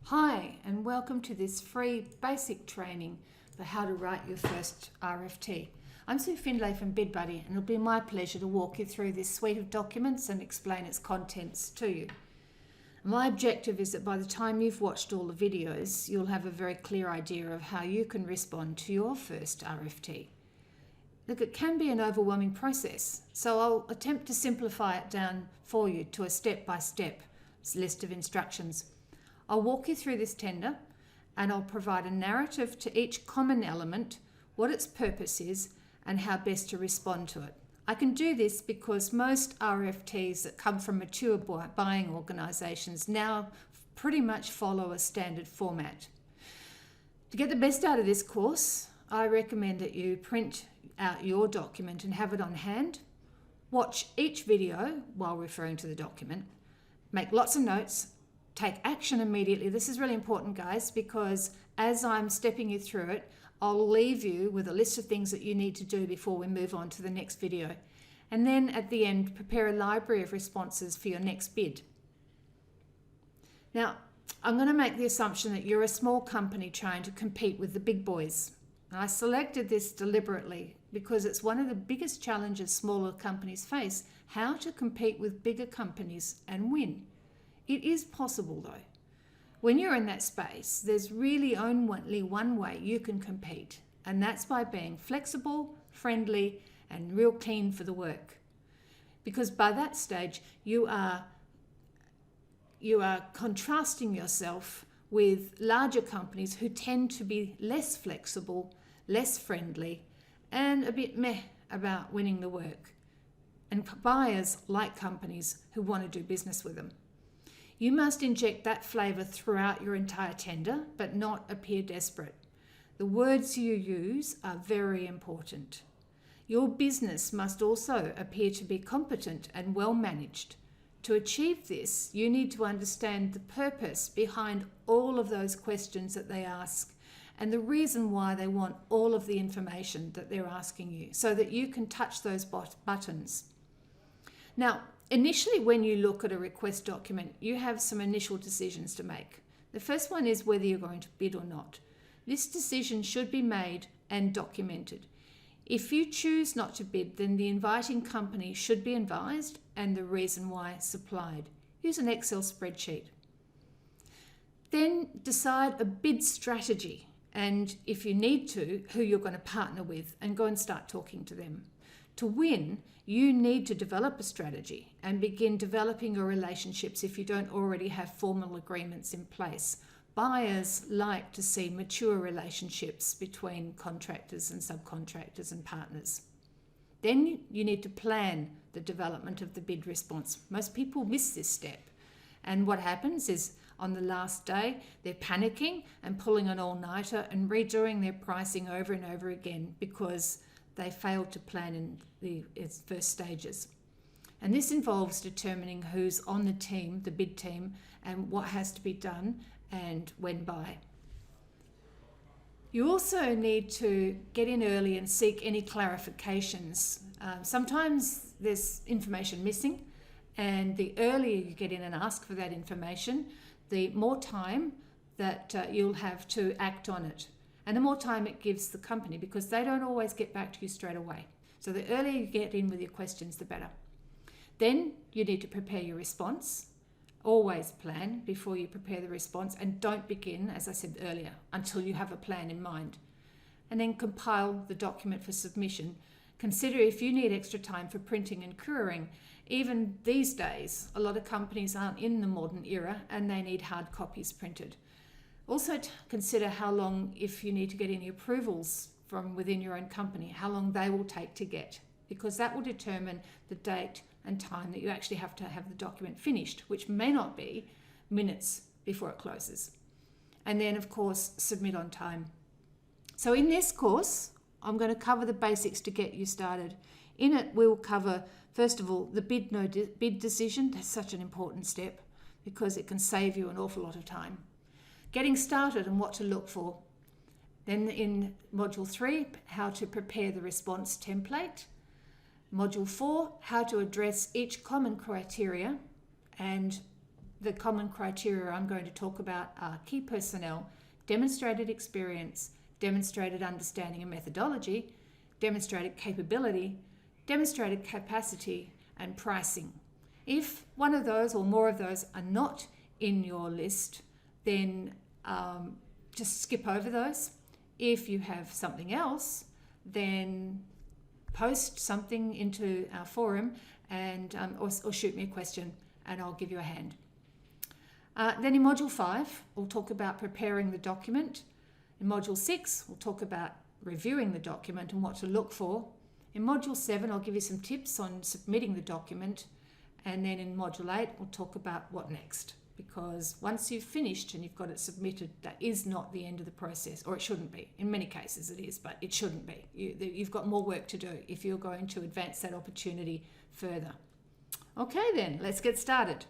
Hi, and welcome to this free basic training for how to write your first RFT. I'm Sue Findlay from BidBuddy, and it'll be my pleasure to walk you through this suite of documents and explain its contents to you. My objective is that by the time you've watched all the videos, you'll have a very clear idea of how you can respond to your first RFT. Look, it can be an overwhelming process, so I'll attempt to simplify it down for you to a step-by-step list of instructions. I'll walk you through this tender and I'll provide a narrative to each common element, what its purpose is and how best to respond to it. I can do this because most RFTs that come from mature buying organisations now pretty much follow a standard format. To get the best out of this course, I recommend that you print out your document and have it on hand. Watch each video while referring to the document. Make lots of notes. Take action immediately. This is really important, guys, because as I'm stepping you through it, I'll leave you with a list of things that you need to do before we move on to the next video. And then at the end, prepare a library of responses for your next bid. Now, I'm going to make the assumption that you're a small company trying to compete with the big boys. And I selected this deliberately because it's one of the biggest challenges smaller companies face, how to compete with bigger companies and win. It is possible though. When you're in that space, there's really only one way you can compete, and that's by being flexible, friendly, and real keen for the work. Because by that stage, you are contrasting yourself with larger companies who tend to be less flexible, less friendly, and a bit meh about winning the work. And buyers like companies who want to do business with them. You must inject that flavour throughout your entire tender, but not appear desperate. The words you use are very important. Your business must also appear to be competent and well managed. To achieve this, you need to understand the purpose behind all of those questions that they ask and the reason why they want all of the information that they're asking you so that you can touch those buttons. Now, initially, when you look at a request document, you have some initial decisions to make. The first one is whether you're going to bid or not. This decision should be made and documented. If you choose not to bid, then the inviting company should be advised and the reason why supplied. Use an Excel spreadsheet. Then decide a bid strategy and, if you need to, who you're going to partner with and go and start talking to them. To win, you need to develop a strategy and begin developing your relationships if you don't already have formal agreements in place. Buyers like to see mature relationships between contractors and subcontractors and partners. Then you need to plan the development of the bid response. Most people miss this step. And what happens is on the last day, they're panicking and pulling an all-nighter and redoing their pricing over and over again because they failed to plan in its first stages. And this involves determining who's on the team, the bid team, and what has to be done and when by. You also need to get in early and seek any clarifications. Sometimes there's information missing, and the earlier you get in and ask for that information, the more time that you'll have to act on it. And the more time it gives the company, because they don't always get back to you straight away. So the earlier you get in with your questions, the better. Then you need to prepare your response. Always plan before you prepare the response, and don't begin, as I said earlier, until you have a plan in mind. And then compile the document for submission. Consider if you need extra time for printing and couriering. Even these days, a lot of companies aren't in the modern era and they need hard copies printed. Also consider how long, if you need to get any approvals from within your own company, how long they will take to get, because that will determine the date and time that you actually have to have the document finished, which may not be minutes before it closes. And then, of course, submit on time. So in this course, I'm going to cover the basics to get you started. In it, we'll cover, first of all, the bid decision. That's such an important step because it can save you an awful lot of time. Getting started and what to look for. Then in Module 3, how to prepare the response template. Module 4, how to address each common criteria. And the common criteria I'm going to talk about are key personnel, demonstrated experience, demonstrated understanding and methodology, demonstrated capability, demonstrated capacity, and pricing. If one of those or more of those are not in your list, then just skip over those. If you have something else, then post something into our forum and or shoot me a question and I'll give you a hand. Then in Module 5, we'll talk about preparing the document. In Module 6, we'll talk about reviewing the document and what to look for. In Module 7, I'll give you some tips on submitting the document. And then in Module 8, we'll talk about what next. Because once you've finished and you've got it submitted, that is not the end of the process, or it shouldn't be. In many cases it is, but it shouldn't be. You've got more work to do if you're going to advance that opportunity further. Okay then, let's get started.